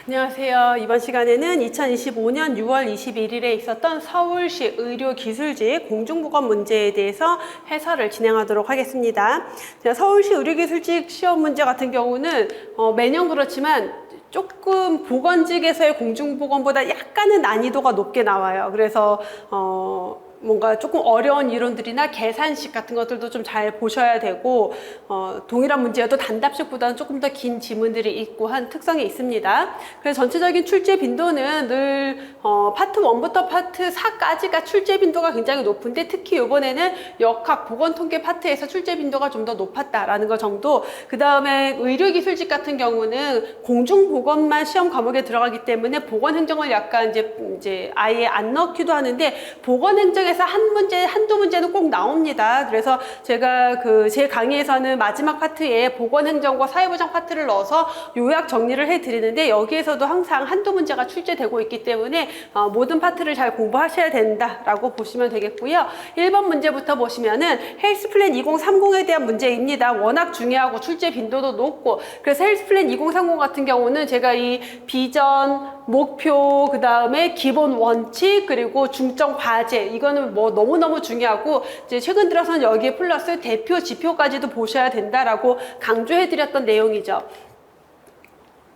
안녕하세요. 이번 시간에는 2025년 6월 21일에 있었던 서울시 의료기술직 공중보건 문제에 대해서 해설을 진행하도록 하겠습니다. 서울시 의료기술직 시험 문제 같은 경우는 매년 그렇지만 조금 보건직에서의 공중보건보다 약간은 난이도가 높게 나와요. 그래서 뭔가 조금 어려운 이론들이나 계산식 같은 것들도 좀 잘 보셔야 되고 동일한 문제여도 단답식보다는 조금 더 긴 지문들이 있고 한 특성이 있습니다. 그래서 전체적인 출제 빈도는 늘 파트 1부터 파트 4까지가 출제 빈도가 굉장히 높은데 특히 이번에는 역학 보건통계 파트에서 출제 빈도가 좀 더 높았다라는 거 정도. 그 다음에 의료기술직 같은 경우는 공중보건만 시험 과목에 들어가기 때문에 보건행정을 약간 이제 아예 안 넣기도 하는데 보건행정에 한두 문제는 꼭 나옵니다. 그래서 제가 제 강의에서는 마지막 파트에 보건행정과 사회보장 파트를 넣어서 요약 정리를 해드리는데 여기에서도 항상 한두 문제가 출제되고 있기 때문에 모든 파트를 잘 공부하셔야 된다라고 보시면 되겠고요. 1번 문제부터 보시면은 헬스플랜 2030에 대한 문제입니다. 워낙 중요하고 출제 빈도도 높고 그래서 헬스플랜 2030 같은 경우는 제가 이 비전, 목표, 그 다음에 기본 원칙, 그리고 중점 과제 이거는 뭐 너무너무 중요하고 이제 최근 들어서는 여기에 플러스 대표 지표까지도 보셔야 된다라고 강조해드렸던 내용이죠.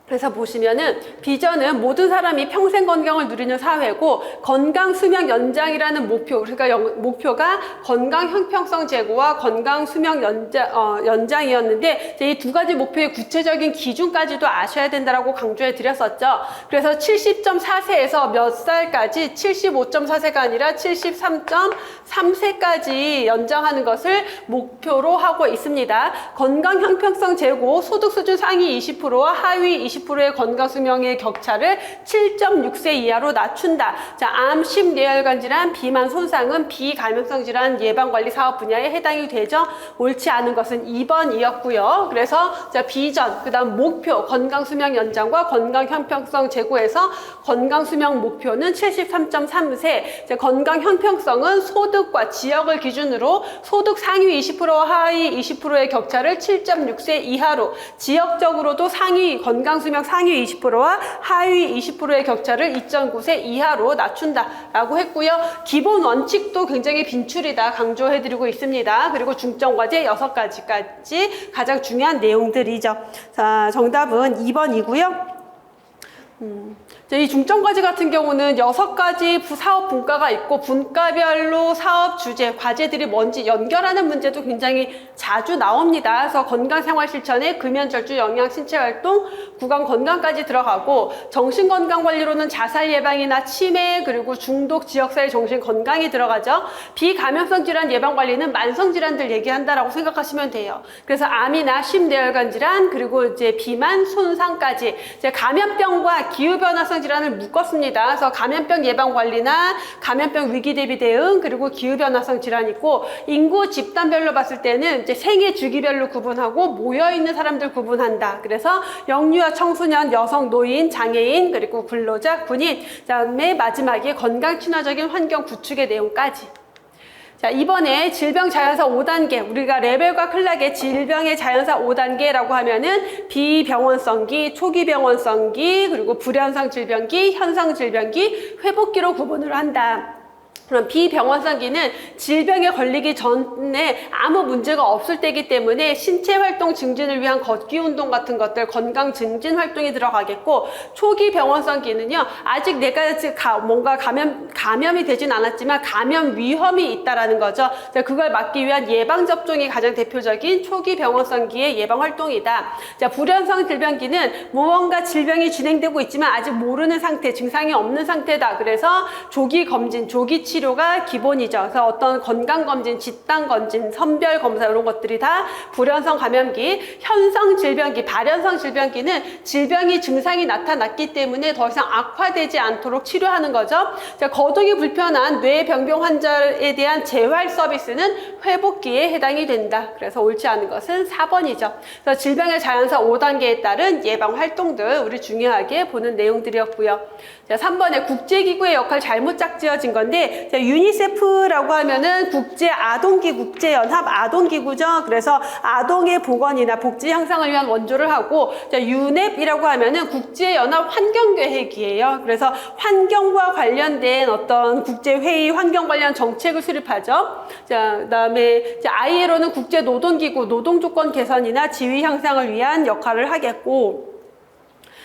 그래서 보시면은 비전은 모든 사람이 평생 건강을 누리는 사회고 건강 수명 연장이라는 목표, 그러니까 목표가 건강 형평성 제고와 건강 수명 연장이었는데 이 두 가지 목표의 구체적인 기준까지도 아셔야 된다라고 강조해 드렸었죠. 그래서 70.4세에서 몇 살까지 75.4세가 아니라 73.3세까지 연장하는 것을 목표로 하고 있습니다. 건강 형평성 제고 소득 수준 상위 20%와 하위 20%의 건강 수명의 격차를 7.6세 이하로 낮춘다. 자, 암, 심뇌혈관 질환, 비만, 손상은 비감염성 질환 예방관리 사업 분야에 해당이 되죠. 옳지 않은 것은 2번이었고요. 그래서 자, 비전, 그 다음 목표, 건강 수명 연장과 건강 형평성 제고에서 건강 수명 목표는 73.3세, 자, 건강 형평성은 소득과 지역을 기준으로 소득 상위 20%와 하위 20%의 격차를 7.6세 이하로, 지역적으로도 건강 수명 상위 20%와 하위 20%의 격차를 2.9세 이하로 낮춘다라고 했고요. 기본 원칙도 굉장히 빈출이다 강조해드리고 있습니다. 그리고 중점과제 6가지까지 가장 중요한 내용들이죠. 자, 정답은 2번이고요. 이 중점과제 같은 경우는 6가지 사업 분과가 있고 분과별로 사업 주제, 과제들이 뭔지 연결하는 문제도 굉장히 자주 나옵니다. 그래서 건강생활실천에 금연절주, 영양, 신체활동, 구강건강까지 들어가고 정신건강관리로는 자살 예방이나 치매, 그리고 중독, 지역사회 정신건강이 들어가죠. 비감염성 질환 예방관리는 만성질환들 얘기한다라고 생각하시면 돼요. 그래서 암이나 심뇌혈관 질환, 그리고 이제 비만, 손상까지 이제 감염병과 기후변화성 질환을 묶었습니다. 그래서 감염병 예방관리나 감염병 위기 대비 대응, 그리고 기후변화성 질환이 있고 인구 집단별로 봤을 때는 이제 생애 주기별로 구분하고 모여있는 사람들 구분한다. 그래서 영유아, 청소년, 여성, 노인, 장애인, 그리고 근로자, 군인, 그다음에 마지막에 건강 친화적인 환경 구축의 내용까지. 자, 이번에 질병 자연사 5단계, 우리가 레벨과 클락의 질병의 자연사 5단계라고 하면은 비병원성기, 초기 병원성기, 그리고 불현상 질병기, 현상 질병기, 회복기로 구분을 한다. 그럼 비병원성기는 질병에 걸리기 전에 아무 문제가 없을 때이기 때문에 신체활동 증진을 위한 걷기 운동 같은 것들, 건강 증진 활동이 들어가겠고, 초기 병원성기는요, 아직 내가 뭔가 감염이 되진 않았지만 감염 위험이 있다라는 거죠. 자, 그걸 막기 위한 예방접종이 가장 대표적인 초기 병원성기의 예방활동이다. 자, 불현상 질병기는 무언가 질병이 진행되고 있지만 아직 모르는 상태, 증상이 없는 상태다. 그래서 조기 검진, 조기 치료가 기본이죠. 그래서 어떤 건강검진, 집단검진, 선별검사 이런 것들이 다 불현성 감염기. 현상 질병기, 발현성 질병기는 질병이 증상이 나타났기 때문에 더 이상 악화되지 않도록 치료하는 거죠. 자, 거동이 불편한 뇌병변 환자에 대한 재활 서비스는 회복기에 해당이 된다. 그래서 옳지 않은 것은 4번이죠. 그래서 질병의 자연사 5단계에 따른 예방 활동들 우리 중요하게 보는 내용들이었고요. 자, 3번에 국제기구의 역할 잘못 짝지어진 건데 있는데 자, 유니세프라고 하면은 국제연합 아동기구죠. 그래서 아동의 보건이나 복지 향상을 위한 원조를 하고 자, 유넵이라고 하면은 국제연합 환경계획이에요. 그래서 환경과 관련된 어떤 국제회의 환경 관련 정책을 수립하죠. 자, 그다음에 ILO는 국제노동기구 노동조건 개선이나 지위 향상을 위한 역할을 하겠고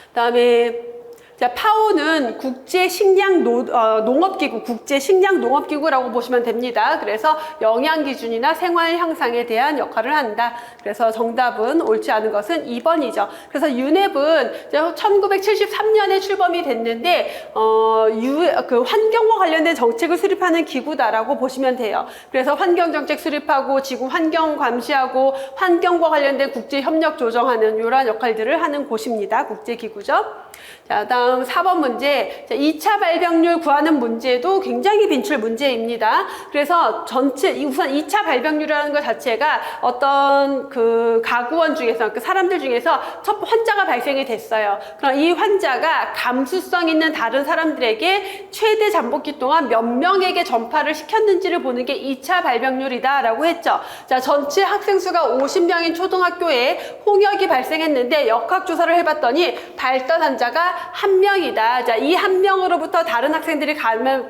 그다음에 자, 파오는 국제식량농업기구라고 보시면 됩니다. 그래서 영양기준이나 생활 향상에 대한 역할을 한다. 그래서 정답은 옳지 않은 것은 2번이죠. 그래서 유넵은 1973년에 출범이 됐는데, 그 환경과 관련된 정책을 수립하는 기구다라고 보시면 돼요. 그래서 환경정책 수립하고, 지구 환경 감시하고, 환경과 관련된 국제협력 조정하는 이러한 역할들을 하는 곳입니다. 국제기구죠. 자, 다음 4번 문제. 자, 2차 발병률 구하는 문제도 굉장히 빈출 문제입니다. 그래서 우선 2차 발병률이라는 것 자체가 어떤 그 가구원 중에서, 그 사람들 중에서 첫 환자가 발생이 됐어요. 그럼 이 환자가 감수성 있는 다른 사람들에게 최대 잠복기 동안 몇 명에게 전파를 시켰는지를 보는 게 2차 발병률이다라고 했죠. 자, 전체 학생 수가 50명인 초등학교에 홍역이 발생했는데 역학조사를 해봤더니 발던 환자가 1명이다. 자, 이 1명으로부터 다른 학생들이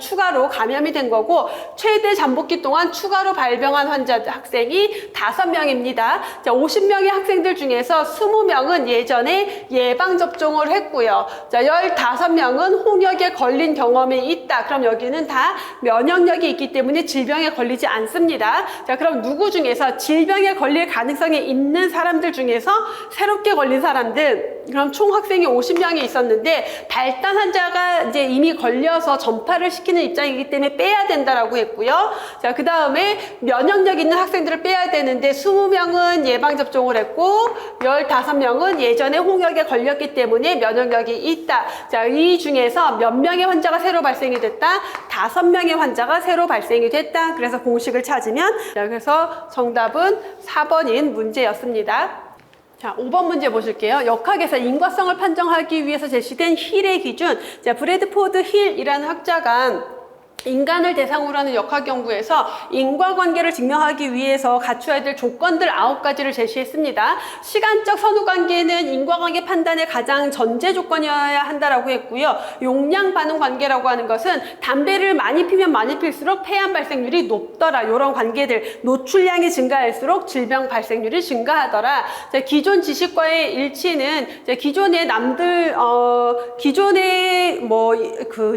추가로 감염이 된 거고 최대 잠복기 동안 추가로 발병한 학생이 5명입니다. 자, 50명의 학생들 중에서 20명은 예전에 예방접종을 했고요. 자, 15명은 홍역에 걸린 경험이 있다. 그럼 여기는 다 면역력이 있기 때문에 질병에 걸리지 않습니다. 자, 그럼 누구 중에서 질병에 걸릴 가능성이 있는 사람들 중에서 새롭게 걸린 사람들, 그럼 총 학생이 50명이 있었는데 발단 환자가 이제 이미 걸려서 전파를 시키는 입장이기 때문에 빼야 된다라고 했고요. 자, 그 다음에 면역력 있는 학생들을 빼야 되는데 20명은 예방접종을 했고 15명은 예전에 홍역에 걸렸기 때문에 면역력이 있다. 자, 이 중에서 몇 명의 환자가 새로 발생이 됐다? 5명의 환자가 새로 발생이 됐다. 그래서 공식을 찾으면, 자, 그래서 정답은 4번인 문제였습니다. 자, 5번 문제 보실게요. 역학에서 인과성을 판정하기 위해서 제시된 힐의 기준. 자, 브래드포드 힐이라는 학자가 인간을 대상으로 하는 역학 연구에서 인과관계를 증명하기 위해서 갖춰야 될 조건들 9가지를 제시했습니다. 시간적 선후관계는 인과관계 판단의 가장 전제 조건이어야 한다라고 했고요. 용량 반응 관계라고 하는 것은 담배를 많이 피면 많이 필수록 폐암 발생률이 높더라. 이런 관계들. 노출량이 증가할수록 질병 발생률이 증가하더라. 자, 기존 지식과의 일치는 기존의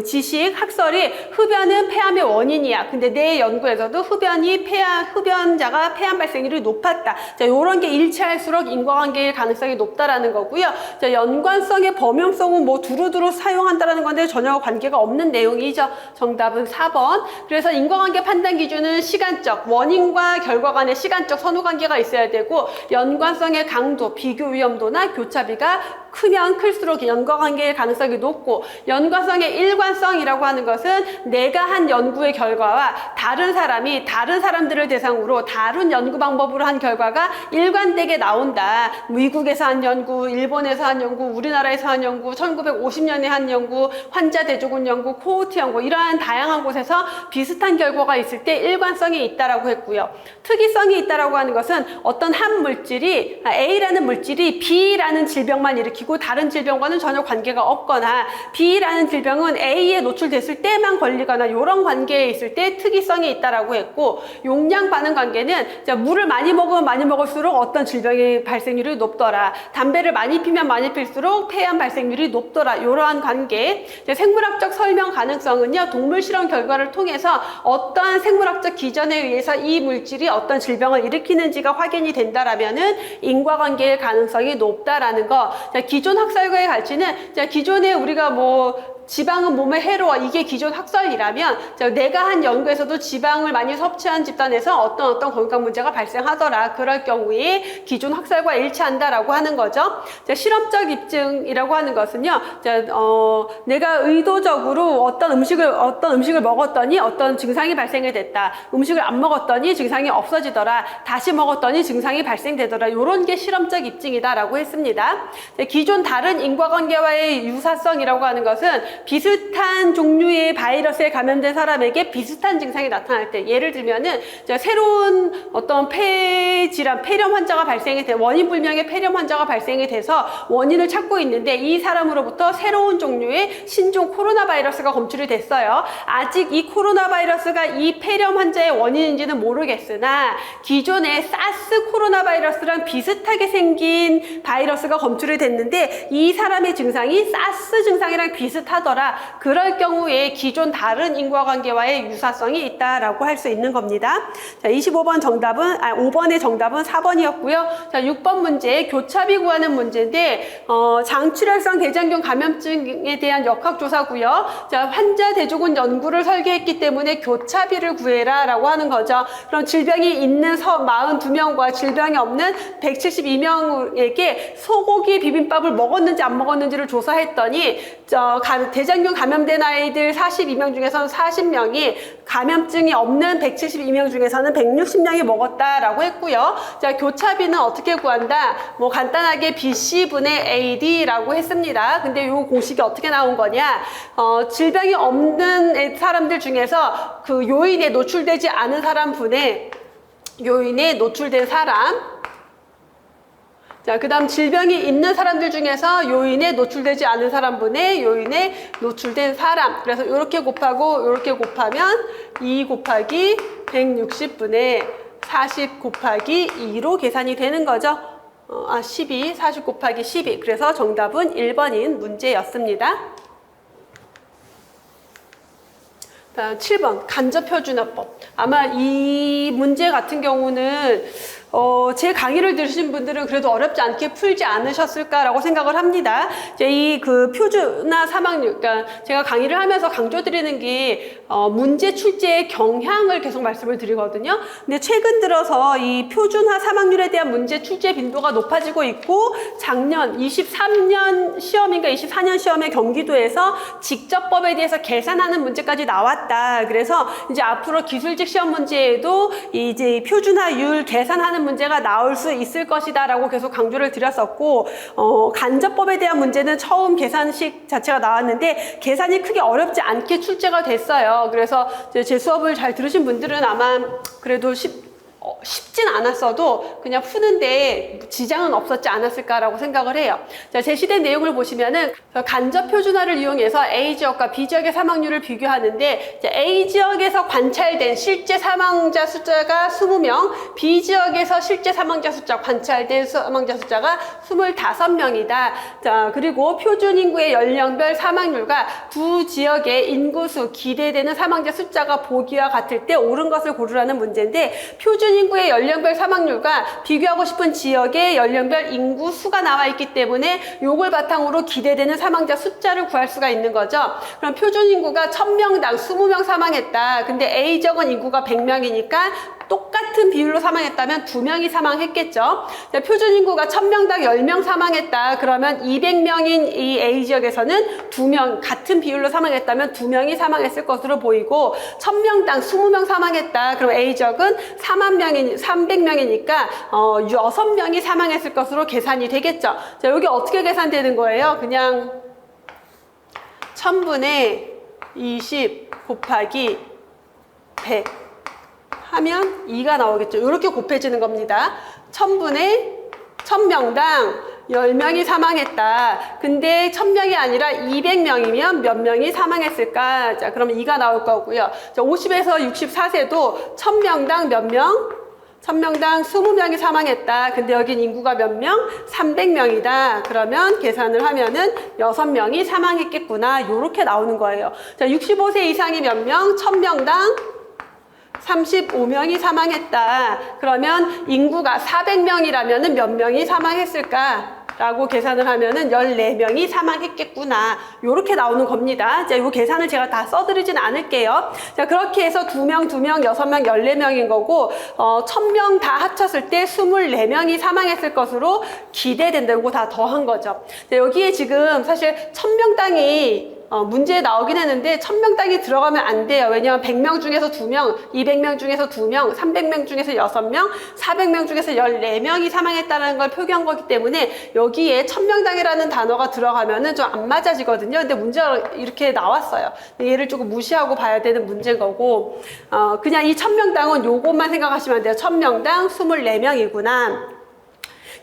지식 학설이 흡연은 폐암의 원인이야. 근데 내 연구에서도 흡연자가 폐암 발생률이 높았다. 자, 요런 게 일치할수록 인과관계일 가능성이 높다라는 거고요. 자, 연관성의 범용성은 뭐 두루두루 사용한다라는 건데 전혀 관계가 없는 내용이죠. 정답은 4번. 그래서 인과관계 판단 기준은 시간적, 원인과 결과 간의 시간적 선후관계가 있어야 되고 연관성의 강도, 비교 위험도나 교차비가 크면 클수록 연관관계의 가능성이 높고 연관성의 일관성이라고 하는 것은 내가 한 연구의 결과와 다른 사람들을 대상으로 다른 연구 방법으로 한 결과가 일관되게 나온다. 미국에서 한 연구, 일본에서 한 연구, 우리나라에서 한 연구, 1950년에 한 연구, 환자 대조군 연구, 코호트 연구 이러한 다양한 곳에서 비슷한 결과가 있을 때 일관성이 있다라고 했고요. 특이성이 있다라고 하는 것은 어떤 한 물질이 A라는 물질이 B라는 질병만 일으키고 다른 질병과는 전혀 관계가 없거나 B라는 질병은 A에 노출됐을 때만 걸리거나 이런 관계에 있을 때 특이성이 있다라고 했고 용량 반응 관계는 물을 많이 먹으면 많이 먹을수록 어떤 질병의 발생률이 높더라. 담배를 많이 피면 많이 필수록 폐암 발생률이 높더라. 이러한 관계. 생물학적 설명 가능성은요. 동물 실험 결과를 통해서 어떠한 생물학적 기전에 의해서 이 물질이 어떤 질병을 일으키는지가 확인이 된다라면은 인과관계의 가능성이 높다라는 거. 자, 기존 학설과의 가치는 기존에 우리가 지방은 몸에 해로워. 이게 기존 학설이라면 내가 한 연구에서도 지방을 많이 섭취한 집단에서 어떤 건강 문제가 발생하더라. 그럴 경우에 기존 학설과 일치한다라고 하는 거죠. 실험적 입증이라고 하는 것은요. 내가 의도적으로 어떤 음식을 먹었더니 어떤 증상이 발생이 됐다. 음식을 안 먹었더니 증상이 없어지더라. 다시 먹었더니 증상이 발생되더라. 이런 게 실험적 입증이다라고 했습니다. 기존 다른 인과관계와의 유사성이라고 하는 것은 비슷한 종류의 바이러스에 감염된 사람에게 비슷한 증상이 나타날 때, 예를 들면은 새로운 어떤 폐질환, 폐렴 환자가 발생이 돼, 원인 불명의 폐렴 환자가 발생이 돼서 원인을 찾고 있는데 이 사람으로부터 새로운 종류의 신종 코로나 바이러스가 검출이 됐어요. 아직 이 코로나 바이러스가 이 폐렴 환자의 원인인지는 모르겠으나 기존의 사스 코로나 바이러스랑 비슷하게 생긴 바이러스가 검출이 됐는데 이 사람의 증상이 사스 증상이랑 비슷하더라. 그럴 경우에 기존 다른 인과관계와의 유사성이 있다라고 할 수 있는 겁니다. 자, 25번 정답은 5번의 정답은 4번이었고요. 자, 6번 문제 교차비 구하는 문제인데 장출혈성 대장균 감염증에 대한 역학조사고요. 자, 환자 대조군 연구를 설계했기 때문에 교차비를 구해라 라고 하는 거죠. 그럼 질병이 있는 42명과 질병이 없는 172명에게 소고기 비빔밥을 먹었는지 안 먹었는지를 조사했더니 대장균 감염된 아이들 42명 중에서는 40명이 감염증이 없는 172명 중에서는 160명이 먹었다라고 했고요. 자, 교차비는 어떻게 구한다? 뭐 간단하게 BC분의 AD라고 했습니다. 근데 이 공식이 어떻게 나온 거냐? 질병이 없는 사람들 중에서 그 요인에 노출되지 않은 사람 분의 요인에 노출된 사람, 자, 그 다음 질병이 있는 사람들 중에서 요인에 노출되지 않은 사람분의 요인에 노출된 사람. 그래서 이렇게 곱하고 이렇게 곱하면 2 곱하기 160분의 40 곱하기 2로 계산이 되는 거죠. 12, 40 곱하기 12. 그래서 정답은 1번인 문제였습니다. 다음 7번 간접표준화법. 아마 이 문제 같은 경우는 제 강의를 들으신 분들은 그래도 어렵지 않게 풀지 않으셨을까라고 생각을 합니다. 이제 이 그 표준화 사망률, 그러니까 제가 강의를 하면서 강조드리는 게 문제 출제의 경향을 계속 말씀을 드리거든요. 근데 최근 들어서 이 표준화 사망률에 대한 문제 출제 빈도가 높아지고 있고 작년 23년 시험인가 24년 시험에 경기도에서 직접법에 대해서 계산하는 문제까지 나왔다. 그래서 이제 앞으로 기술직 시험 문제에도 이제 표준화율 계산하는 문제가 나올 수 있을 것이다 라고 계속 강조를 드렸었고 간접법에 대한 문제는 처음 계산식 자체가 나왔는데 계산이 크게 어렵지 않게 출제가 됐어요. 그래서 제 수업을 잘 들으신 분들은 아마 그래도 쉽진 않았어도 그냥 푸는데 지장은 없었지 않았을까라고 생각을 해요. 자, 제시된 내용을 보시면은 간접 표준화를 이용해서 A 지역과 B 지역의 사망률을 비교하는데 A 지역에서 관찰된 실제 사망자 숫자가 20명, B 지역에서 실제 사망자 숫자, 관찰된 사망자 숫자가 25명이다. 자, 그리고 표준 인구의 연령별 사망률과 두 지역의 인구수, 기대되는 사망자 숫자가 보기와 같을 때 옳은 것을 고르라는 문제인데 표준 인구의 연령별 사망률과 비교하고 싶은 지역의 연령별 인구 수가 나와 있기 때문에 요걸 바탕으로 기대되는 사망자 숫자를 구할 수가 있는 거죠. 그럼 표준 인구가 1000명당 20명 사망했다. 근데 A 지역은 인구가 100명이니까 똑같은 비율로 사망했다면 2명이 사망했겠죠. 표준 인구가 1000명당 10명 사망했다. 그러면 200명인 이 A 지역에서는 2명, 같은 비율로 사망했다면 2명이 사망했을 것으로 보이고 1000명당 20명 사망했다. 그럼 A 지역은 300명이니까 6명이 사망했을 것으로 계산이 되겠죠. 자, 여기 어떻게 계산되는 거예요? 그냥 1000분의 20 곱하기 100 하면 2가 나오겠죠. 이렇게 곱해지는 겁니다. 1000명당 10명이 사망했다. 근데 1000명이 아니라 200명이면 몇 명이 사망했을까? 자, 그러면 2가 나올 거고요. 자, 50에서 64세도 1000명당 몇 명? 1000명당 20명이 사망했다. 근데 여긴 인구가 몇 명? 300명이다. 그러면 계산을 하면은 6명이 사망했겠구나. 요렇게 나오는 거예요. 자, 65세 이상이 몇 명? 1000명당 35명이 사망했다. 그러면 인구가 400명이라면 몇 명이 사망했을까? 라고 계산을 하면은 14명이 사망했겠구나. 요렇게 나오는 겁니다. 자, 이 계산을 제가 다 써드리진 않을게요. 자, 그렇게 해서 2명, 2명, 6명, 14명인 거고, 1000명 다 합쳤을 때 24명이 사망했을 것으로 기대된다고 다 더한 거죠. 자, 여기에 지금 사실 1000명당이 문제에 나오긴 했는데 1000명당이 들어가면 안 돼요. 왜냐하면 100명 중에서 2명, 200명 중에서 2명, 300명 중에서 6명, 400명 중에서 14명이 사망했다는 걸 표기한 거기 때문에 여기에 1000명당이라는 단어가 들어가면은 좀 안 맞아지거든요. 근데 문제가 이렇게 나왔어요. 얘를 조금 무시하고 봐야 되는 문제인 거고, 그냥 이 1000명당은 요것만 생각하시면 돼요. 1000명당 24명이구나.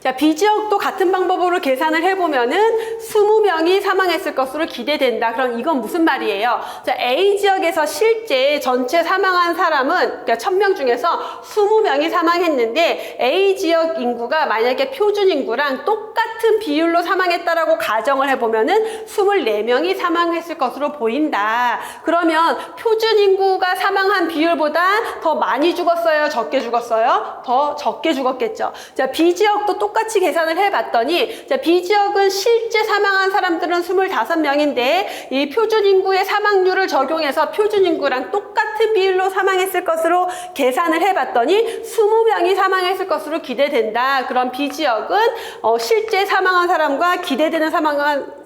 자, B지역도 같은 방법으로 계산을 해보면은 20명이 사망했을 것으로 기대된다. 그럼 이건 무슨 말이에요? 자, A지역에서 실제 전체 사망한 사람은, 그러니까 1000명 중에서 20명이 사망했는데 A지역 인구가 만약에 표준 인구랑 똑같은 비율로 사망했다라고 가정을 해보면은 24명이 사망했을 것으로 보인다. 그러면 표준 인구가 사망한 비율보다 더 많이 죽었어요? 적게 죽었어요? 더 적게 죽었겠죠. 자, B지역도 똑같이 계산을 해봤더니, 자, B지역은 실제 사망한 사람들은 25명인데 이 표준 인구의 사망률을 적용해서 표준 인구랑 똑같은 비율로 사망했을 것으로 계산을 해봤더니 20명이 사망했을 것으로 기대된다. 그럼 B지역은 실제 사망한 사람과 기대되는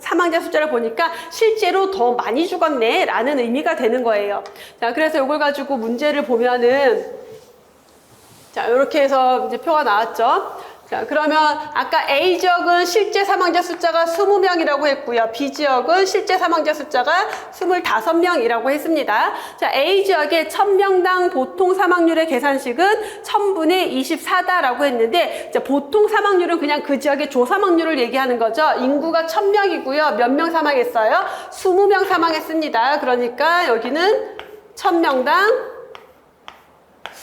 사망자 숫자를 보니까 실제로 더 많이 죽었네 라는 의미가 되는 거예요. 자, 그래서 이걸 가지고 문제를 보면은, 자, 이렇게 해서 이제 표가 나왔죠. 자, 그러면 아까 A지역은 실제 사망자 숫자가 20명이라고 했고요. B지역은 실제 사망자 숫자가 25명이라고 했습니다. 자, A지역의 1000명당 보통 사망률의 계산식은 1000분의 24다라고 했는데, 자, 보통 사망률은 그냥 그 지역의 조사망률을 얘기하는 거죠. 인구가 1000명이고요. 몇 명 사망했어요? 20명 사망했습니다. 그러니까 여기는 1000명당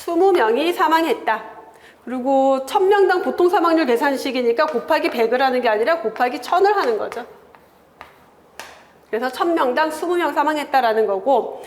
20명이 사망했다. 그리고 1000명당 보통 사망률 계산식이니까 곱하기 100을 하는 게 아니라 곱하기 1000을 하는 거죠. 그래서 1000명당 20명 사망했다라는 거고,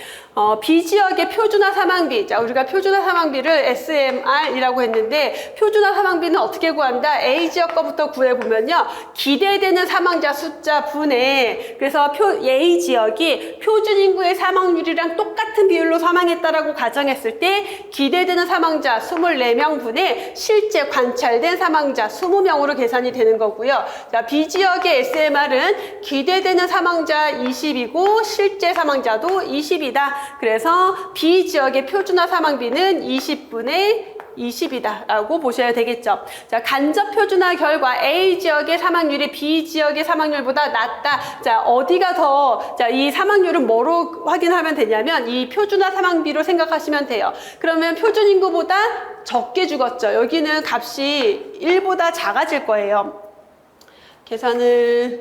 B지역의 표준화 사망비. 자, 우리가 표준화 사망비를 SMR이라고 했는데, 표준화 사망비는 어떻게 구한다? A지역 거부터 구해보면요. 기대되는 사망자 숫자 분의, 그래서 A지역이 표준 인구의 사망률이랑 똑같은 비율로 사망했다라고 가정했을 때, 기대되는 사망자 24명 분의 실제 관찰된 사망자 20명으로 계산이 되는 거고요. 자, B지역의 SMR은 기대되는 사망자 20이고, 실제 사망자도 20이다. 그래서 B지역의 표준화 사망비는 20분의 20이다 라고 보셔야 되겠죠. 자, 간접 표준화 결과 A지역의 사망률이 B지역의 사망률보다 낮다. 자, 어디가 더, 자, 이 사망률은 뭐로 확인하면 되냐면 이 표준화 사망비로 생각하시면 돼요. 그러면 표준 인구보다 적게 죽었죠. 여기는 값이 1보다 작아질 거예요. 계산을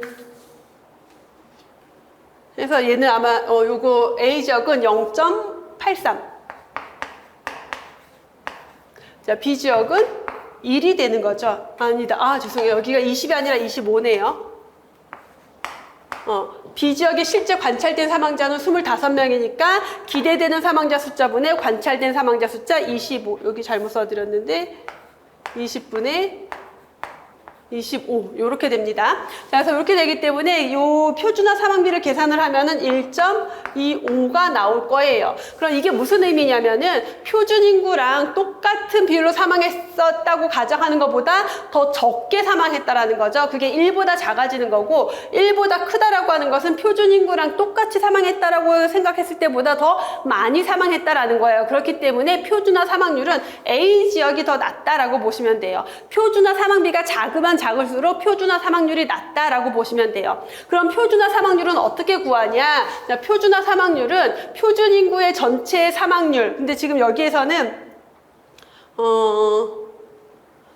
그래서 얘는 아마 요거 A지역은 0.83. 자, B지역은 1이 되는 거죠. 아니다. 아, 죄송해요. 여기가 20이 아니라 25네요. B지역에 실제 관찰된 사망자는 25명이니까 기대되는 사망자 숫자분의 관찰된 사망자 숫자 25. 여기 잘못 써드렸는데 20분의 25 이렇게 됩니다. 자, 그래서 이렇게 되기 때문에 이 표준화 사망비를 계산을 하면은 1.25가 나올 거예요. 그럼 이게 무슨 의미냐면은 표준 인구랑 똑같은 비율로 사망했었다고 가정하는 것보다 더 적게 사망했다라는 거죠. 그게 1보다 작아지는 거고, 1보다 크다라고 하는 것은 표준 인구랑 똑같이 사망했다라고 생각했을 때보다 더 많이 사망했다라는 거예요. 그렇기 때문에 표준화 사망률은 A 지역이 더 낮다라고 보시면 돼요. 표준화 사망비가 작을수록 표준화 사망률이 낮다라고 보시면 돼요. 그럼 표준화 사망률은 어떻게 구하냐? 자, 표준화 사망률은 표준 인구의 전체 사망률. 근데 지금 여기에서는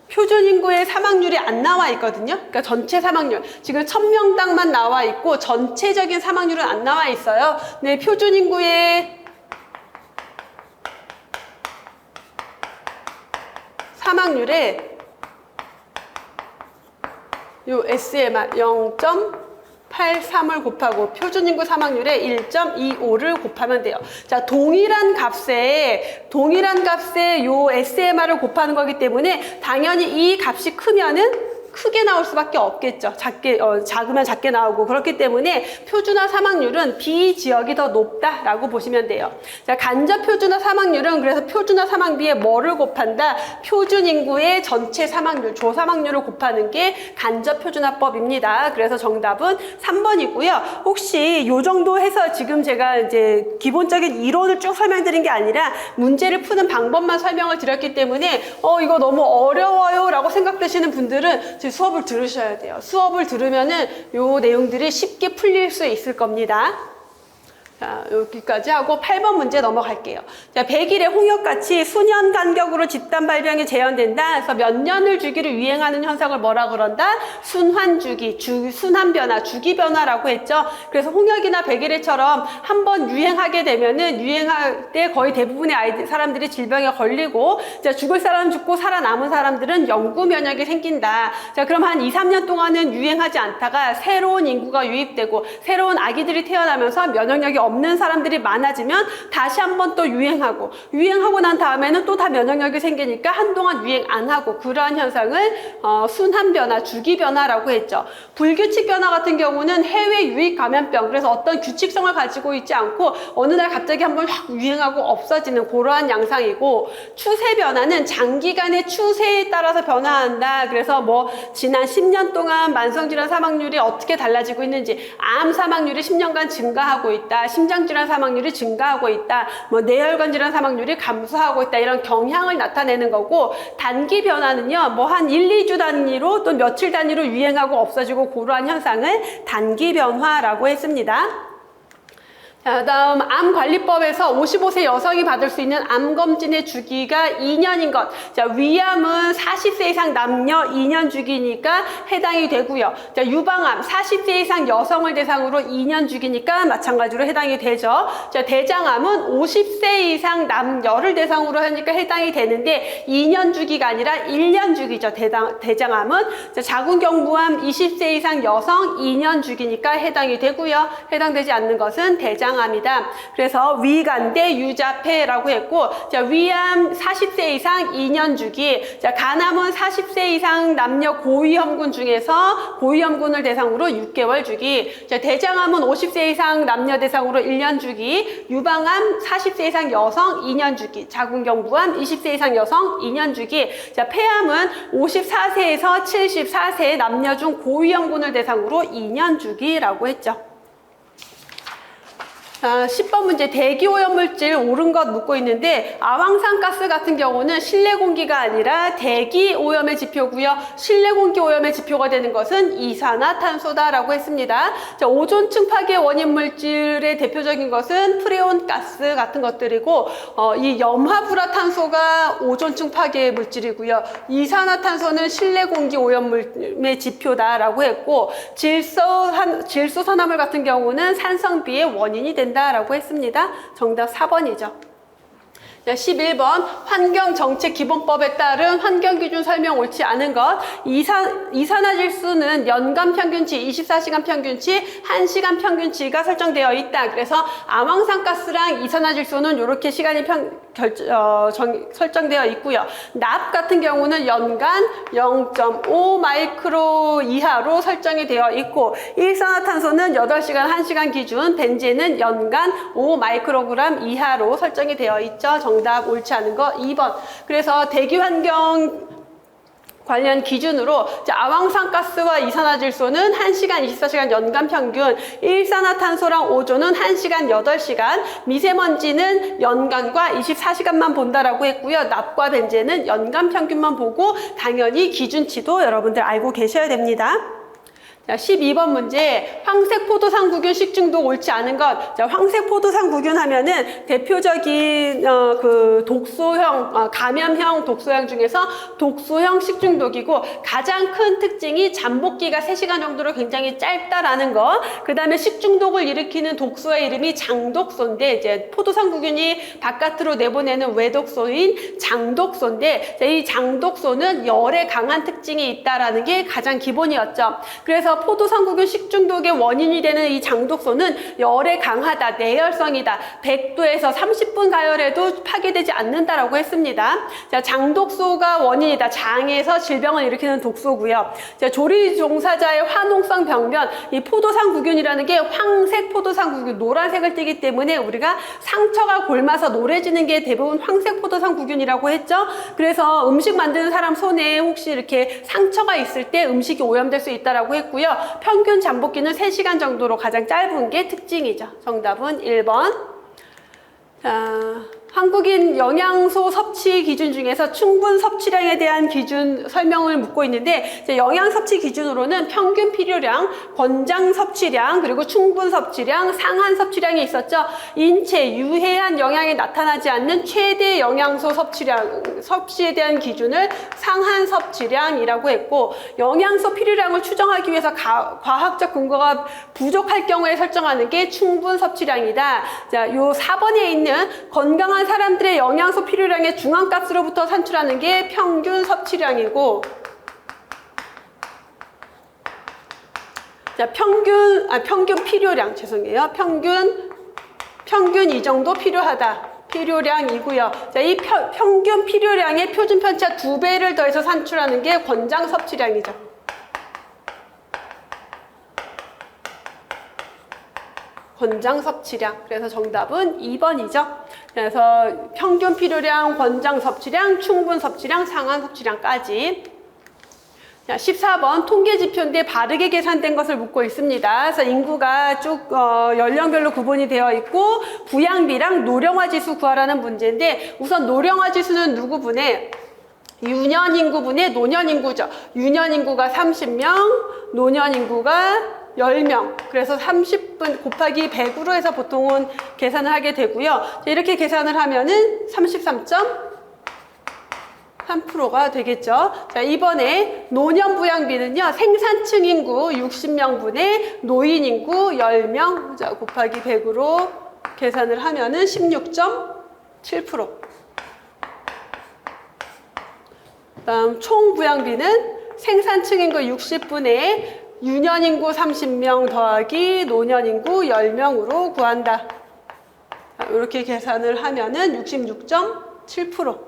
표준 인구의 사망률이 안 나와 있거든요. 그러니까 전체 사망률. 지금 1000명당만 나와 있고 전체적인 사망률은 안 나와 있어요. 네, 표준 인구의 사망률에 요 SMR 0.83을 곱하고 표준인구 사망률에 1.25를 곱하면 돼요. 자, 동일한 값에 요 SMR을 곱하는 거기 때문에 당연히 이 값이 크면은 크게 나올 수밖에 없겠죠. 작으면 작게 나오고. 그렇기 때문에 표준화 사망률은 B 지역이 더 높다라고 보시면 돼요. 자, 간접 표준화 사망률은 그래서 표준화 사망비에 뭐를 곱한다? 표준 인구의 전체 사망률, 조사망률을 곱하는 게 간접 표준화법입니다. 그래서 정답은 3번이고요. 혹시 요 정도 해서 지금 제가 이제 기본적인 이론을 쭉 설명드린 게 아니라 문제를 푸는 방법만 설명을 드렸기 때문에 이거 너무 어려워요 라고 생각되시는 분들은 제 수업을 들으셔야 돼요. 수업을 들으면은 요 내용들이 쉽게 풀릴 수 있을 겁니다. 자, 여기까지 하고 8번 문제 넘어갈게요. 자, 100일의 홍역같이 수년 간격으로 집단 발병이 재현된다. 그래서 몇 년을 주기로 유행하는 현상을 뭐라 그런다? 순환주기, 순환변화, 주기변화라고 했죠. 그래서 홍역이나 100일의처럼 한번 유행하게 되면은 유행할 때 거의 대부분의 사람들이 질병에 걸리고, 자, 죽을 사람 죽고 살아남은 사람들은 영구 면역이 생긴다. 자, 그럼 한 2, 3년 동안은 유행하지 않다가 새로운 인구가 유입되고 새로운 아기들이 태어나면서 면역력이 없는 사람들이 많아지면 다시 한번 또 유행하고 난 다음에는 또 다 면역력이 생기니까 한동안 유행 안 하고, 그러한 현상을 순환변화, 주기변화라고 했죠. 불규칙 변화 같은 경우는 해외 유입 감염병, 그래서 어떤 규칙성을 가지고 있지 않고 어느 날 갑자기 한번 확 유행하고 없어지는 그러한 양상이고, 추세 변화는 장기간의 추세에 따라서 변화한다. 그래서 뭐 지난 10년 동안 만성질환 사망률이 어떻게 달라지고 있는지, 암 사망률이 10년간 증가하고 있다, 심장질환 사망률이 증가하고 있다, 뭐 뇌혈관 질환 사망률이 감소하고 있다, 이런 경향을 나타내는 거고, 단기 변화는요, 뭐 한 1, 2주 단위로 또 며칠 단위로 유행하고 없어지고 그러한 현상을 단기 변화라고 했습니다. 자, 다음 암관리법에서 55세 여성이 받을 수 있는 암검진의 주기가 2년인 것. 자, 위암은 40세 이상 남녀 2년 주기니까 해당이 되고요. 자, 유방암 40세 이상 여성을 대상으로 2년 주기니까 마찬가지로 해당이 되죠. 자, 대장암은 50세 이상 남녀를 대상으로 하니까 해당이 되는데 2년 주기가 아니라 1년 주기죠. 대장암은. 자, 자궁경부암 20세 이상 여성 2년 주기니까 해당이 되고요. 해당되지 않는 것은 대장암이다. 그래서 위간대 유자폐라고 했고, 자, 위암 40세 이상 2년 주기, 자, 간암은 40세 이상 남녀 고위험군 중에서 고위험군을 대상으로 6개월 주기, 자, 대장암은 50세 이상 남녀 대상으로 1년 주기, 유방암 40세 이상 여성 2년 주기, 자궁경부암 20세 이상 여성 2년 주기, 자, 폐암은 54세에서 74세 남녀 중 고위험군을 대상으로 2년 주기라고 했죠. 10번 문제, 대기오염물질 옳은 것 묻고 있는데, 아황산가스 같은 경우는 실내 공기가 아니라 대기 오염의 지표고요. 실내 공기 오염의 지표가 되는 것은 이산화탄소다라고 했습니다. 자, 오존층 파괴 원인 물질의 대표적인 것은 프레온가스 같은 것들이고, 이 염화불화탄소가 오존층 파괴 물질이고요. 이산화탄소는 실내 공기 오염의 지표다라고 했고, 질소산화물 같은 경우는 산성비의 원인이 된다 라고 했습니다. 정답 4번이죠. 11번 환경정책기본법에 따른 환경기준 설명 옳지 않은 것. 이산화질수는 연간 평균치, 24시간 평균치, 1시간 평균치가 설정되어 있다. 그래서 암황산가스랑 이산화질소는 이렇게 시간이 설정되어 있고요. 납 같은 경우는 연간 0.5 마이크로 이하로 설정이 되어 있고, 일산화탄소는 8시간 1시간 기준, 벤젠은 연간 5 마이크로그램 이하로 설정이 되어 있죠. 정답 옳지 않은 거 2번. 그래서 대기환경 관련 기준으로 아황산가스와 이산화질소는 1시간 24시간 연간 평균, 일산화탄소랑 오존은 1시간 8시간, 미세먼지는 연간과 24시간만 본다라고 했고요. 납과 벤젠은 연간 평균만 보고 당연히 기준치도 여러분들 알고 계셔야 됩니다. 자, 12번 문제, 황색 포도상 구균 식중독 옳지 않은 것. 자, 황색 포도상 구균 하면은 대표적인 그 독소형, 감염형 독소형 중에서 독소형 식중독이고, 가장 큰 특징이 잠복기가 3시간 정도로 굉장히 짧다라는 거. 그 다음에 식중독을 일으키는 독소의 이름이 장독소인데, 이제 포도상 구균이 바깥으로 내보내는 외독소인 장독소인데, 이 장독소는 열에 강한 특징이 있다라는 게 가장 기본이었죠. 그래서 그래서 포도상구균 식중독의 원인이 되는 이 장독소는 열에 강하다, 내열성이다, 100도에서 30분 가열해도 파괴되지 않는다라고 했습니다. 자, 장독소가 원인이다. 장에서 질병을 일으키는 독소고요. 자, 조리 종사자의 화농성 병변, 이 포도상구균이라는 게 황색 포도상구균, 노란색을 띠기 때문에 우리가 상처가 골마서 노래지는 게 대부분 황색 포도상구균이라고 했죠. 그래서 음식 만드는 사람 손에 혹시 이렇게 상처가 있을 때 음식이 오염될 수 있다라고 했고요. 평균 잠복기는 3시간 정도로 가장 짧은 게 특징이죠. 정답은 1번. 자, 한국인 영양소 섭취 기준 중에서 충분 섭취량에 대한 기준 설명을 묻고 있는데, 이제 영양 섭취 기준으로는 평균 필요량, 권장 섭취량, 그리고 충분 섭취량, 상한 섭취량이 있었죠. 인체 유해한 영향이 나타나지 않는 최대 영양소 섭취에 대한 기준을 상한 섭취량이라고 했고, 영양소 필요량을 추정하기 위해서 과학적 근거가 부족할 경우에 설정하는 게 충분 섭취량이다. 자, 요 4번에 있는 건강한 사람들의 영양소 필요량의 중앙값으로부터 산출하는 게 평균 섭취량이고, 자, 평균 필요량, 죄송해요. 평균 이 정도 필요하다. 필요량이고요. 자, 이 평균 필요량의 표준 편차 2배를 더해서 산출하는 게 권장 섭취량이죠. 권장 섭취량. 그래서 정답은 2번이죠. 그래서 평균 필요량, 권장 섭취량, 충분 섭취량, 상한 섭취량까지. 자, 14번 통계 지표인데 바르게 계산된 것을 묻고 있습니다. 그래서 인구가 쭉 연령별로 구분이 되어 있고 부양비랑 노령화 지수 구하라는 문제인데, 우선 노령화 지수는 누구 분에? 유년 인구분의 노년 인구죠. 유년 인구가 30명, 노년 인구가 10명. 그래서 30분 곱하기 100으로 해서 보통은 계산을 하게 되고요. 이렇게 계산을 하면은 33.3%가 되겠죠. 자, 이번에 노년 부양비는요, 생산층 인구 60명분의 노인 인구 10명. 자, 곱하기 100으로 계산을 하면은 16.7%. 다음 총 부양비는 생산층 인구 60분의 유년 인구 30명 더하기 노년 인구 10명으로 구한다. 자, 이렇게 계산을 하면은 66.7%.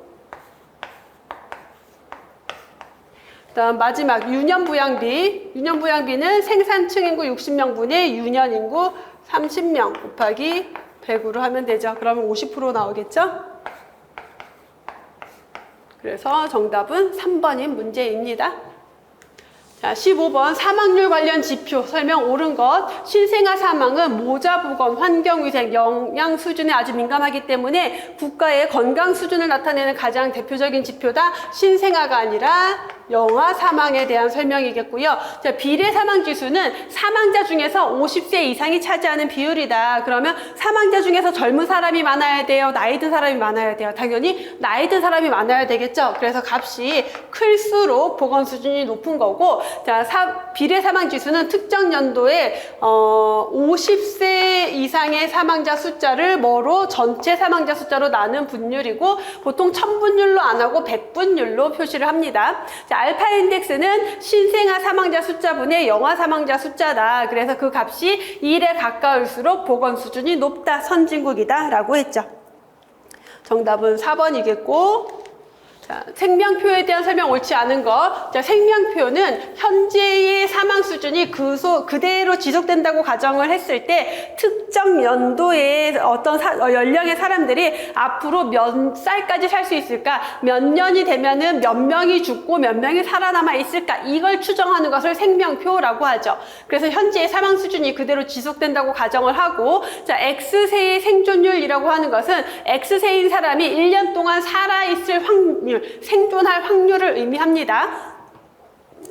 다음 마지막 유년 부양비. 유년 부양비는 생산층 인구 60명분의 유년 인구 30명 곱하기 100으로 하면 되죠. 그러면 50% 나오겠죠? 그래서 정답은 3번인 문제입니다. 자, 15번 사망률 관련 지표 설명 옳은 것. 신생아 사망은 모자보건, 환경위생, 영양 수준에 아주 민감하기 때문에 국가의 건강 수준을 나타내는 가장 대표적인 지표다. 신생아가 아니라 영아 사망에 대한 설명이겠고요. 자, 비례 사망 지수는 사망자 중에서 50세 이상이 차지하는 비율이다. 그러면 사망자 중에서 젊은 사람이 많아야 돼요? 나이 든 사람이 많아야 돼요? 당연히 나이 든 사람이 많아야 되겠죠. 그래서 값이 클수록 보건 수준이 높은 거고, 자, 비례 사망 지수는 특정 연도에 50세 이상의 사망자 숫자를 뭐로? 전체 사망자 숫자로 나눈 분율이고, 보통 1000분율로 안 하고 100분율로 표시를 합니다. 자, 알파 인덱스는 신생아 사망자 숫자분의 영아 사망자 숫자다. 그래서 그 값이 1에 가까울수록 보건 수준이 높다, 선진국이다 라고 했죠. 정답은 4번이겠고, 자, 생명표에 대한 설명 옳지 않은 것. 자, 생명표는 현재의 사망 수준이 그대로 지속된다고 가정을 했을 때 특정 연도의 어떤 연령의 사람들이 앞으로 몇 살까지 살 수 있을까? 몇 년이 되면은 몇 명이 죽고 몇 명이 살아남아 있을까? 이걸 추정하는 것을 생명표라고 하죠. 그래서 현재의 사망 수준이 그대로 지속된다고 가정을 하고, 자, X세의 생존율이라고 하는 것은 X세인 사람이 1년 동안 살아있을 확률, 생존할 확률을 의미합니다.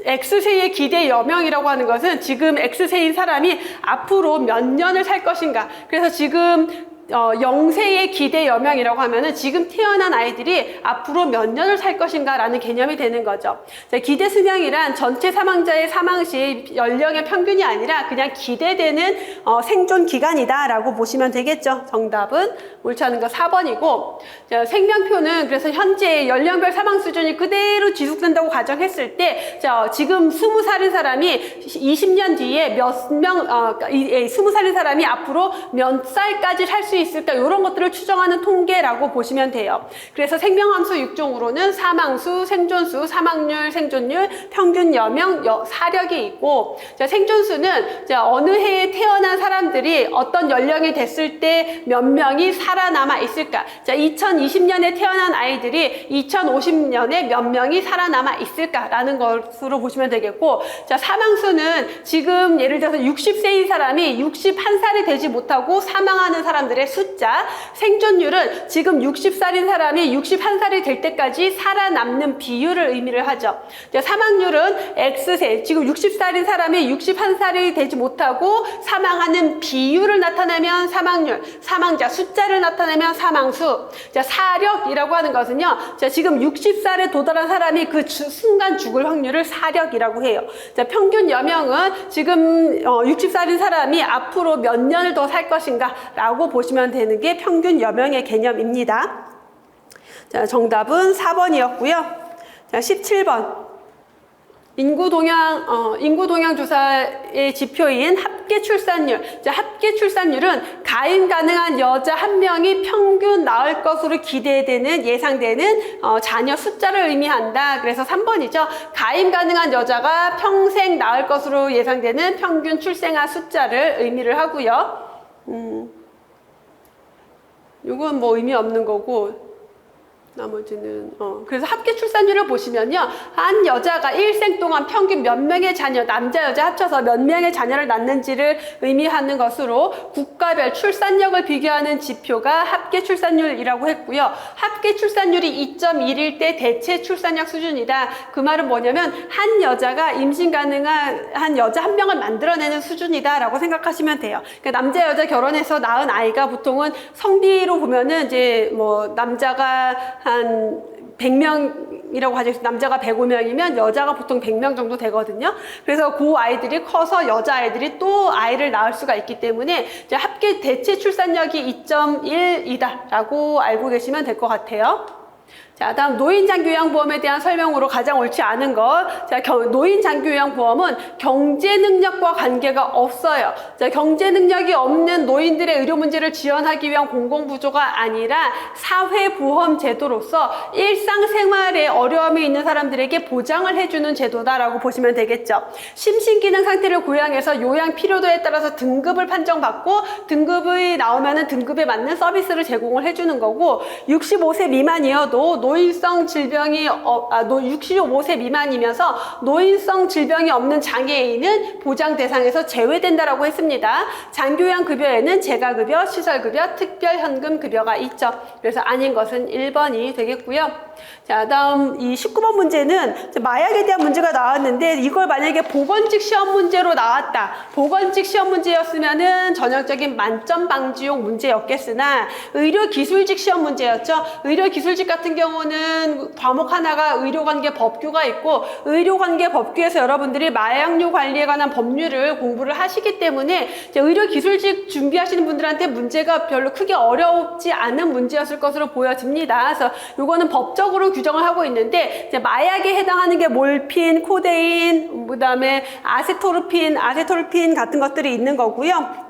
X세의 기대 여명이라고 하는 것은 지금 X세인 사람이 앞으로 몇 년을 살 것인가. 그래서 지금 영세의 기대 여명이라고 하면은 지금 태어난 아이들이 앞으로 몇 년을 살 것인가라는 개념이 되는 거죠. 자, 기대 수명이란 전체 사망자의 사망 시 연령의 평균이 아니라 그냥 기대되는 생존 기간이다라고 보시면 되겠죠. 정답은 옳지 않은 거 4번이고, 자, 생명표는 그래서 현재 연령별 사망 수준이 그대로 지속된다고 가정했을 때, 자, 지금 20살인 사람이 20년 뒤에 몇 명, 20살인 사람이 앞으로 몇 살까지 살 수 있을까, 이런 것들을 추정하는 통계라고 보시면 돼요. 그래서 생명함수 6종으로는 사망수, 생존수, 사망률, 생존율, 평균 여명, 사력이 있고, 자, 생존수는 자, 어느 해에 태어난 사람들이 어떤 연령이 됐을 때 몇 명이 살아남아 있을까. 자, 2020년에 태어난 아이들이 2050년에 몇 명이 살아남아 있을까라는 것으로 보시면 되겠고, 자, 사망수는 지금 예를 들어서 60세인 사람이 61살이 되지 못하고 사망하는 사람들의 숫자, 생존율은 지금 60살인 사람이 61살이 될 때까지 살아남는 비율을 의미를 하죠. 자, 사망률은 X세, 지금 60살인 사람이 61살이 되지 못하고 사망하는 비율을 나타내면 사망률, 사망자 숫자를 나타내면 사망수. 자, 사력이라고 하는 것은요, 자, 지금 60살에 도달한 사람이 그 순간 죽을 확률을 사력이라고 해요. 자, 평균 여명은 지금 60살인 사람이 앞으로 몇 년을 더 살 것인가 라고 보시면 되는 게 평균 여명의 개념입니다. 자, 정답은 4번이었고요. 자, 17번. 인구 동향 조사의 지표인 합계 출산율. 자, 합계 출산율은 가임 가능한 여자 한 명이 평균 낳을 것으로 기대되는, 예상되는 자녀 숫자를 의미한다. 그래서 3번이죠. 가임 가능한 여자가 평생 낳을 것으로 예상되는 평균 출생아 숫자를 의미를 하고요. 이건 뭐 의미 없는 거고, 나머지는 그래서 합계 출산율을 보시면요, 한 여자가 일생 동안 평균 몇 명의 자녀, 남자 여자 합쳐서 몇 명의 자녀를 낳는지를 의미하는 것으로 국가별 출산력을 비교하는 지표가 합계 출산율이라고 했고요. 합계 출산율이 2.1일 때 대체 출산력 수준이다. 그 말은 뭐냐면 한 여자가 임신 가능한 한 여자 한 명을 만들어내는 수준이다라고 생각하시면 돼요. 그러니까 남자 여자 결혼해서 낳은 아이가 보통은 성비로 보면은 이제 뭐 남자가 한 100명이라고 하죠. 남자가 105명이면 여자가 보통 100명 정도 되거든요. 그래서 그 아이들이 커서 여자아이들이 또 아이를 낳을 수가 있기 때문에 이제 합계 대체 출산력이 2.1이다 라고 알고 계시면 될 것 같아요. 자, 다음 노인장기요양보험에 대한 설명으로 가장 옳지 않은 것. 자, 노인장기요양보험은 경제 능력과 관계가 없어요. 자, 경제 능력이 없는 노인들의 의료 문제를 지원하기 위한 공공부조가 아니라 사회보험 제도로서 일상생활에 어려움이 있는 사람들에게 보장을 해주는 제도다라고 보시면 되겠죠. 심신기능 상태를 고양해서 요양 필요도에 따라서 등급을 판정받고 등급이 나오면은 등급에 맞는 서비스를 제공을 해주는 거고, 65세 미만이어도 노인성 질병이 65세 미만이면서 노인성 질병이 없는 장애인은 보장 대상에서 제외된다라고 했습니다. 장교양급여에는 재가급여, 시설급여, 특별현금급여가 있죠. 그래서 아닌 것은 1번이 되겠고요. 자, 다음 이 19번 문제는 마약에 대한 문제가 나왔는데, 이걸 만약에 보건직 시험 문제로 나왔다. 보건직 시험 문제였으면은 전형적인 만점 방지용 문제였겠으나 의료기술직 시험 문제였죠. 의료기술직 같은 경우는 과목 하나가 의료관계 법규가 있고, 의료관계 법규에서 여러분들이 마약류 관리에 관한 법률을 공부를 하시기 때문에 의료기술직 준비하시는 분들한테 문제가 별로 크게 어렵지 않은 문제였을 것으로 보여집니다. 그래서 이거는 법적으로 규정을 하고 있는데, 이제 마약에 해당하는 게 몰핀, 코데인, 그 다음에 아세토르핀 같은 것들이 있는 거고요.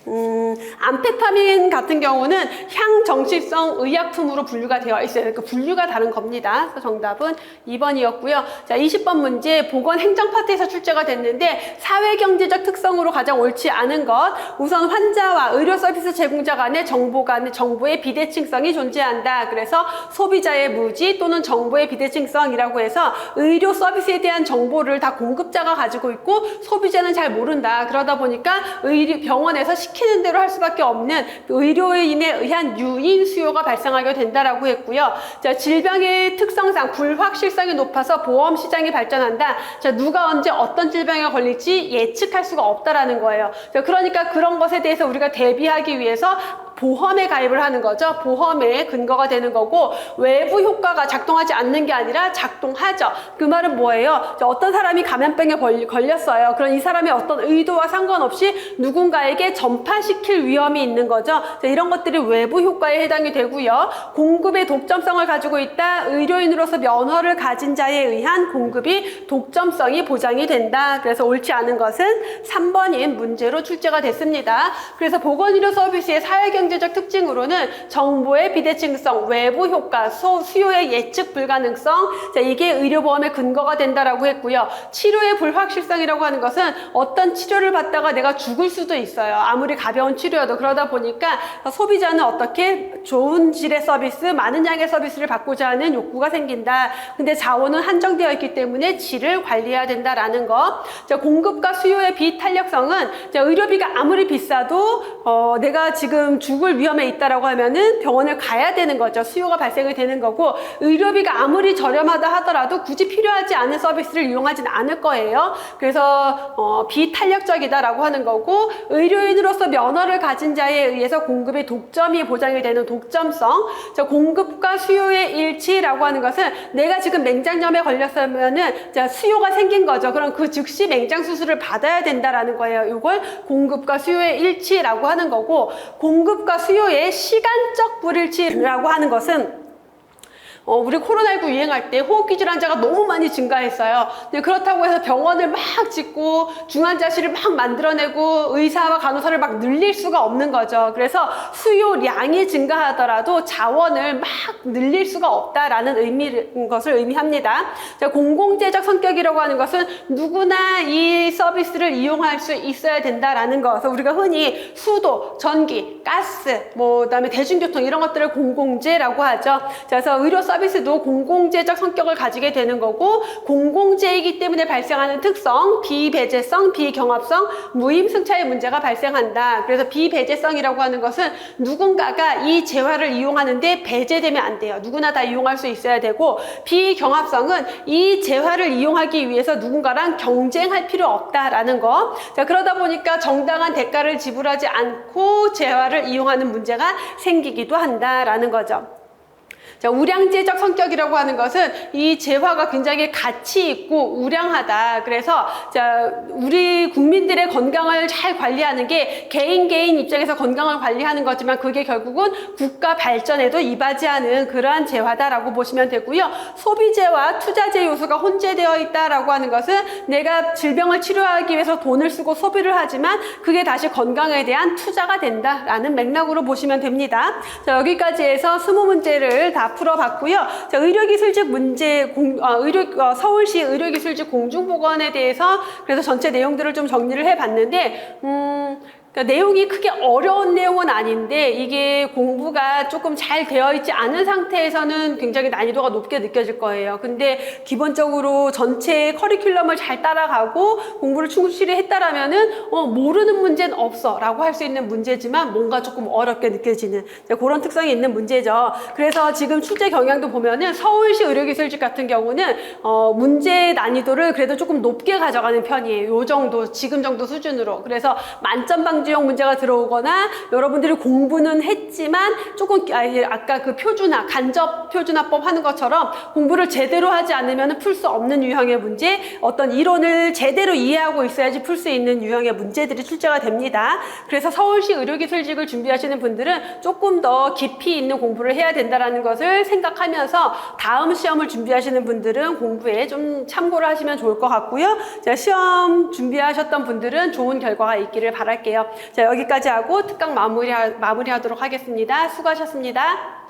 암페타민 같은 경우는 향정신성 의약품으로 분류가 되어 있어요. 그러니까 분류가 다른 겁니다. 그래서 정답은 2번이었고요. 자, 20번 문제 보건행정 파트에서 출제가 됐는데, 사회경제적 특성으로 가장 옳지 않은 것. 우선 환자와 의료 서비스 제공자 간의 정보의 비대칭성이 존재한다. 그래서 소비자의 무지 또는 정보의 비대칭성이라고 해서 의료 서비스에 대한 정보를 다 공급자가 가지고 있고 소비자는 잘 모른다. 그러다 보니까 병원에서 시키는 대로 할 수밖에 없는 의료인에 의한 유인 수요가 발생하게 된다라고 했고요. 자, 질병의 특성상 불확실성이 높아서 보험 시장이 발전한다. 자, 누가 언제 어떤 질병에 걸릴지 예측할 수가 없다라는 거예요. 자, 그러니까 그런 것에 대해서 우리가 대비하기 위해서 보험에 가입을 하는 거죠. 보험에 근거가 되는 거고, 외부 효과가 작동하지 않는 게 아니라 작동하죠. 그 말은 뭐예요? 어떤 사람이 감염병에 걸렸어요. 그럼 이 사람의 어떤 의도와 상관없이 누군가에게 전파시킬 위험이 있는 거죠. 이런 것들이 외부 효과에 해당이 되고요. 공급의 독점성을 가지고 있다. 의료인으로서 면허를 가진 자에 의한 공급이 독점성이 보장이 된다. 그래서 옳지 않은 것은 3번인 문제로 출제가 됐습니다. 그래서 보건의료 서비스의 사회경제적 특징으로는 정보의 비대칭성, 외부 효과, 수요의 예측 불가능성, 이게 의료보험의 근거가 된다라고 했고요. 치료의 불확실성이라고 하는 것은 어떤 치료를 받다가 내가 죽을 수도 있어요. 아무리 가벼운 치료여도. 그러다 보니까 소비자는 어떻게 좋은 질의 서비스, 많은 양의 서비스를 받고자 하는 욕구가 생긴다. 근데 자원은 한정되어 있기 때문에 질을 관리해야 된다라는 거. 공급과 수요의 비탄력성은 의료비가 아무리 비싸도 내가 지금 죽을 위험에 있다라고 하면은 병원을 가야 되는 거죠. 수요가 발생이 되는 거고, 의료비가 아무리 저렴하다 하더라도 굳이 필요하지 않은 서비스를 이용하진 않을 거예요. 그래서 비탄력적이다라고 하는 거고, 의료인으로서 면허를 가진 자에 의해서 공급의 독점이 보장이 되는 독점성. 공급과 수요의 일치라고 하는 것은 내가 지금 맹장염에 걸렸으면은 수요가 생긴 거죠. 그럼 그 즉시 맹장 수술을 받아야 된다라는 거예요. 이걸 공급과 수요의 일치라고 하는 거고, 공급과 수요의 시간적 불일치라고 하는 것은 우리 코로나19 유행할 때 호흡기 질환자가 너무 많이 증가했어요. 근데 그렇다고 해서 병원을 막 짓고 중환자실을 막 만들어내고 의사와 간호사를 막 늘릴 수가 없는 거죠. 그래서 수요량이 증가하더라도 자원을 막 늘릴 수가 없다라는 것을 의미합니다. 공공재적 성격이라고 하는 것은 누구나 이 서비스를 이용할 수 있어야 된다라는 거. 그래서 우리가 흔히 수도, 전기, 가스, 그다음에 대중교통 이런 것들을 공공재라고 하죠. 그래서 의료 서비스도 공공재적 성격을 가지게 되는 거고, 공공재이기 때문에 발생하는 특성, 비배제성, 비경합성, 무임승차의 문제가 발생한다. 그래서 비배제성이라고 하는 것은 누군가가 이 재화를 이용하는데 배제되면 안 돼요. 누구나 다 이용할 수 있어야 되고, 비경합성은 이 재화를 이용하기 위해서 누군가랑 경쟁할 필요 없다라는 거. 그러다 보니까 정당한 대가를 지불하지 않고 재화를 이용하는 문제가 생기기도 한다라는 거죠. 우량제적 성격이라고 하는 것은 이 재화가 굉장히 가치 있고 우량하다. 그래서 우리 국민들의 건강을 잘 관리하는 게 개인 입장에서 건강을 관리하는 거지만 그게 결국은 국가 발전에도 이바지하는 그러한 재화다라고 보시면 되고요. 소비재와 투자재 요소가 혼재되어 있다라고 하는 것은 내가 질병을 치료하기 위해서 돈을 쓰고 소비를 하지만 그게 다시 건강에 대한 투자가 된다라는 맥락으로 보시면 됩니다. 여기까지 해서 20문제를 다 풀어봤고요. 의료기술직 문제, 서울시 의료기술직 공중보건에 대해서 그래서 전체 내용들을 좀 정리를 해봤는데, 그러니까 내용이 크게 어려운 내용은 아닌데 이게 공부가 조금 잘 되어 있지 않은 상태에서는 굉장히 난이도가 높게 느껴질 거예요. 근데 기본적으로 전체 커리큘럼을 잘 따라가고 공부를 충실히 했다라면은 모르는 문제는 없어 라고 할 수 있는 문제지만 뭔가 조금 어렵게 느껴지는 그런 특성이 있는 문제죠. 그래서 지금 출제 경향도 보면은 서울시 의료기술직 같은 경우는 문제 난이도를 그래도 조금 높게 가져가는 편이에요. 요 정도, 지금 정도 수준으로. 그래서 만점 방지형 문제가 들어오거나 여러분들이 공부는 했지만 조금 아까 그 표준화, 간접 표준화법 하는 것처럼 공부를 제대로 하지 않으면 풀 수 없는 유형의 문제, 어떤 이론을 제대로 이해하고 있어야지 풀 수 있는 유형의 문제들이 출제가 됩니다. 그래서 서울시 의료기술직을 준비하시는 분들은 조금 더 깊이 있는 공부를 해야 된다는 것을 생각하면서 다음 시험을 준비하시는 분들은 공부에 좀 참고를 하시면 좋을 것 같고요. 시험 준비하셨던 분들은 좋은 결과가 있기를 바랄게요. 여기까지 하고 특강 마무리하도록 하겠습니다. 수고하셨습니다.